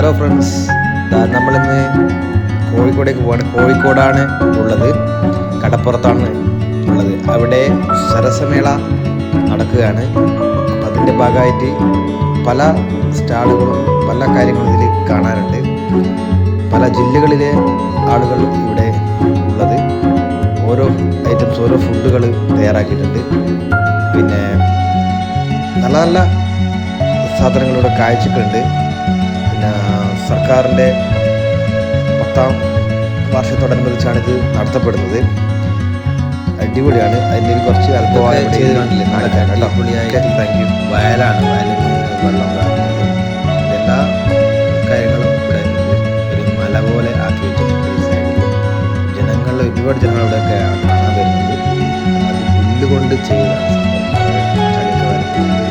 Hello friends, നമ്മളിന്ന് കോഴിക്കോടേക്ക് പോവാണ്. കോഴിക്കോടാണ് ഉള്ളത്, കടപ്പുറത്താണ് ഉള്ളത്. അവിടെ സരസമേള നടക്കുകയാണ്. അപ്പം അതിൻ്റെ ഭാഗമായിട്ട് പല സ്റ്റാളുകളും പല കാര്യങ്ങളും ഇതിൽ കാണാനുണ്ട്. പല ജില്ലകളിലെ ആളുകൾ ഇവിടെ ഉള്ളത്. ഓരോ ഐറ്റംസ്, ഓരോ ഫുഡുകൾ തയ്യാറാക്കിയിട്ടുണ്ട്. പിന്നെ നല്ല നല്ല സാധനങ്ങളുടെ കാഴ്ചകളുണ്ട്. പിന്നെ സർക്കാരിൻ്റെ 10ാം വാർഷികത്തോടനുബന്ധിച്ചാണ് ഇത് നടത്തപ്പെടുന്നത്. അടിപൊളിയാണ്. അതിൻ്റെ കുറച്ച് അനുഭവം ചെയ്ത് കണ്ടില്ലേ, അടിപൊളിയായിട്ട്. Thank you. വയലാണ്, വയലിൽ വെള്ളം എല്ലാ കാര്യങ്ങളും ഇവിടെ ഒരു മല പോലെ ആക്കി വെച്ചിട്ടുണ്ട്. ഈ സൈഡിൽ ജനങ്ങൾ, ഒരുപാട് ജനങ്ങൾ ഇവിടെയൊക്കെ കാണാൻ വരുന്നത്. അത് പുല്ലുകൊണ്ട് ചെയ്തതാണ് സംഭവം. ചളിയൊക്കെ വരയ്ക്കുന്നത്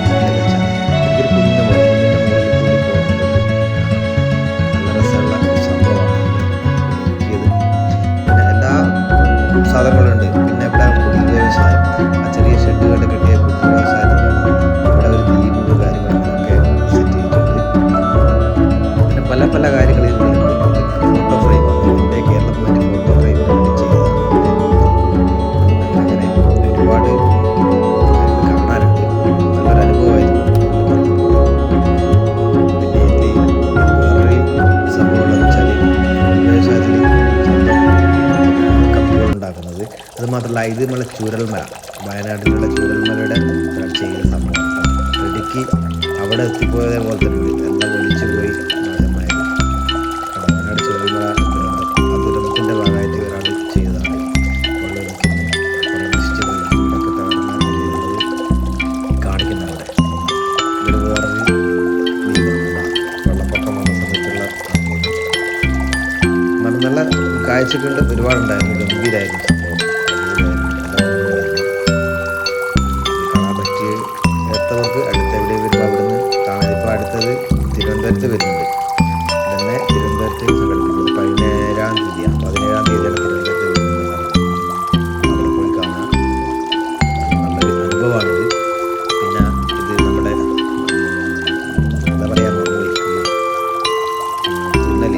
എനിക്കൊരു കുന്നിൻ്റെ മുകളിൽ കൂടി പോകുന്നത് നല്ല രസമുള്ള സംഭവമാണ് ഇത്. പിന്നെ എല്ലാ സാധനങ്ങളുണ്ട്. പിന്നെ ഇവിടെ കുടിൽ വ്യവസായം, ആ ചെറിയ ഷെഡുകളുടെ കെട്ടിയ കുടിൽ വ്യവസായത്തിലാണ് ഇവിടെ ഒരു ദ്വീപ് കാര്യങ്ങളൊക്കെ സെറ്റ് ചെയ്തിട്ടുണ്ട്. പിന്നെ പല പല കാര്യങ്ങൾ ഇതിലുണ്ട്. ഫോട്ടോ ഫ്രെയിം, എൻ്റെ കേരളം പോയിട്ട് ഫോട്ടോ ഫ്രെയിം ചെയ്തതാണ്. അങ്ങനെ ഒരുപാട് കാണാനുണ്ട്. നല്ലൊരു അനുഭവമായിരുന്നു. പിന്നെ ഇതിൽ വേറൊരു സംഭവമുള്ളത് വെച്ചാൽ വ്യവസായത്തിൽ കപ്പുകൾ ഉണ്ടാക്കുന്നത്. അത് മാത്രമല്ല, ഇത് നമ്മളെ ചൂരൽമല, വയനാട്ടിലുള്ള ചൂരൽമലയുടെ ചെയ്യുന്ന സംഭവം. ഇടുക്കി അവിടെ എത്തിപ്പോയതേ പോലെ തന്നെ ഉണ്ട്. എല്ലാം ഒലിച്ചു പോയി നാശമായത്. വയനാട് ചൂരൽമല ദുരന്തത്തിൻ്റെ ഭാഗമായിട്ട് ഒരാൾ ചെയ്തതാണ്. വെള്ളമൊലിക്കുന്ന കുറേ നശിച്ചു പോയി, വീടൊക്കെ തകർന്ന നിലയിലുള്ളത് കാണിക്കുന്ന അവിടെ. ഒരു വേറൊരു ദ്വീപാണ് വെള്ളപ്പൊക്കം വന്ന സമയത്തുള്ള നല്ല നല്ല കാഴ്ചകളുണ്ട്. ഒരുപാടുണ്ടായിരുന്നു. ഗംഭീരമായിരുന്നു സംഭവം. കാണാൻ പറ്റിയ ചേർത്തവർക്ക് അടുത്ത എവിടെ വരുമ്പോൾ അവിടുന്ന് കാണാൻ. ഇപ്പോൾ അടുത്തത് തിരുവനന്തപുരത്ത് വരുന്നുണ്ട്. തന്നെ തിരുവനന്തപുരത്ത് സംഘടിപ്പിക്കുന്നത് 17ാം തീയതിയാണ്. 17ാം തീയതിയാണ് തിരുവനന്തപുരത്ത് വരുന്നത്. അവിടെ പോയി കാണാം. നല്ലൊരു അനുഭവമാണിത്. പിന്നെ ഇത് നമ്മുടെ എന്താ പറയുക, തുന്നൽ,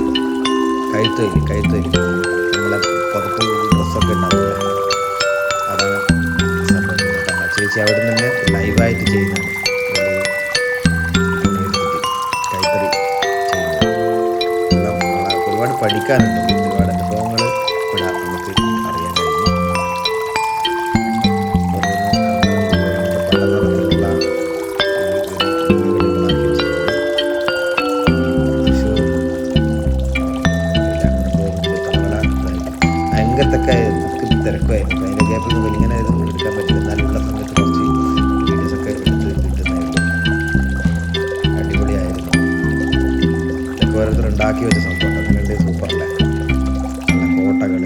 കൈത്തൊഴിൽ നമ്മളെ പുറത്ത് ഡ്രസ്സൊക്കെ ഉണ്ടാവില്ല, അതാണ് സംഭവം. ചേച്ചി അവിടെ നിന്ന് തന്നെ ലൈവായിട്ട് ചെയ്യുന്നതാണ്. കൈത്തറി ചെയ്യുന്നത് ഒരുപാട് പഠിക്കാനുണ്ട്. ഒരുപാട് അനുഭവങ്ങൾ ഇവിടെ നമുക്ക് അറിയാൻ കഴിഞ്ഞു. പലതരത്തിലുള്ള ഭയങ്കരത്തൊക്കെ തിരക്കുമായിരുന്നു. അതിൻ്റെ ഗ്യാപ്പിൽ നിന്ന് ഇങ്ങനെ എടുക്കാൻ പറ്റില്ല. എന്നാലുള്ള സമയത്ത് കുറച്ച് വീഡിയോസൊക്കെ എടുത്ത് കിട്ടുന്നായിരുന്നു. അടിപൊളിയായിരുന്നു. ഇതൊക്കെ ഓരോരുത്തർ ഉണ്ടാക്കി വെച്ച സംഭവം. അങ്ങനെയുണ്ട്. സൂപ്പറല്ലേ. നല്ല കോട്ടകൾ,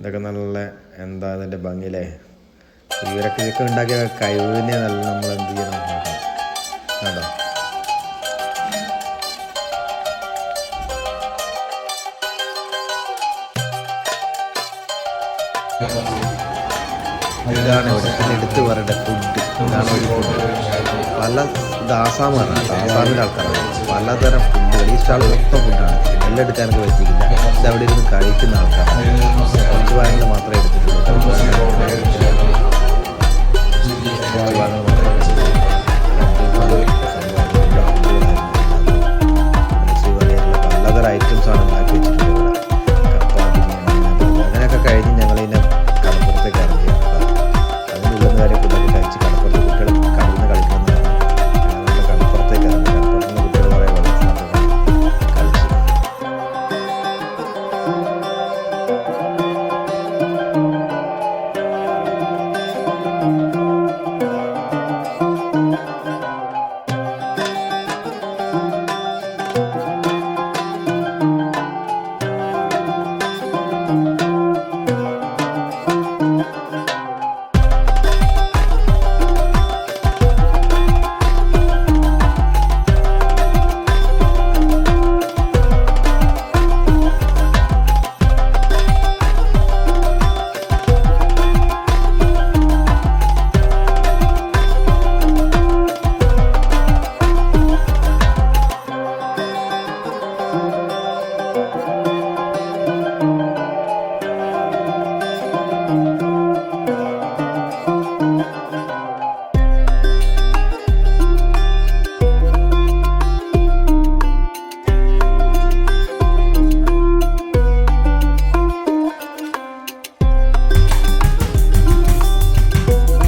ഇതൊക്കെ നല്ല എന്താ അതിൻ്റെ ഭംഗിയില്ലേ. ഇവരൊക്കെ ഇതൊക്കെ ഉണ്ടാക്കിയ കഴിവിനെ നല്ല നമ്മൾ എന്ത് ചെയ്യണം നോക്കണം. കേട്ടോ, ഇതാണ് ഇവിടെ. പിന്നെ എടുത്ത് പറയേണ്ട ഫുഡ്, ഇതാണ് ഒരു ഫുഡ്. പല ഇത് ആസാമാണ്, ആസാമിൻ്റെ ആൾക്കാരാണ്. പലതരം ഫുഡുകൾ. ഈ സ്റ്റാൾ മൊത്തം ഫുഡാണ്. എല്ലാം എടുക്കാനൊക്കെ പറ്റിയില്ല. ഇത് അവിടെ ഇരുന്ന് കഴിക്കുന്ന ആൾക്കാരാണ്. കുറച്ച് ഭാഗങ്ങൾ മാത്രമേ എടുത്തിട്ടുള്ളൂ. പലതരം ഐറ്റംസാണ് ഉണ്ടാക്കി വെച്ചത്.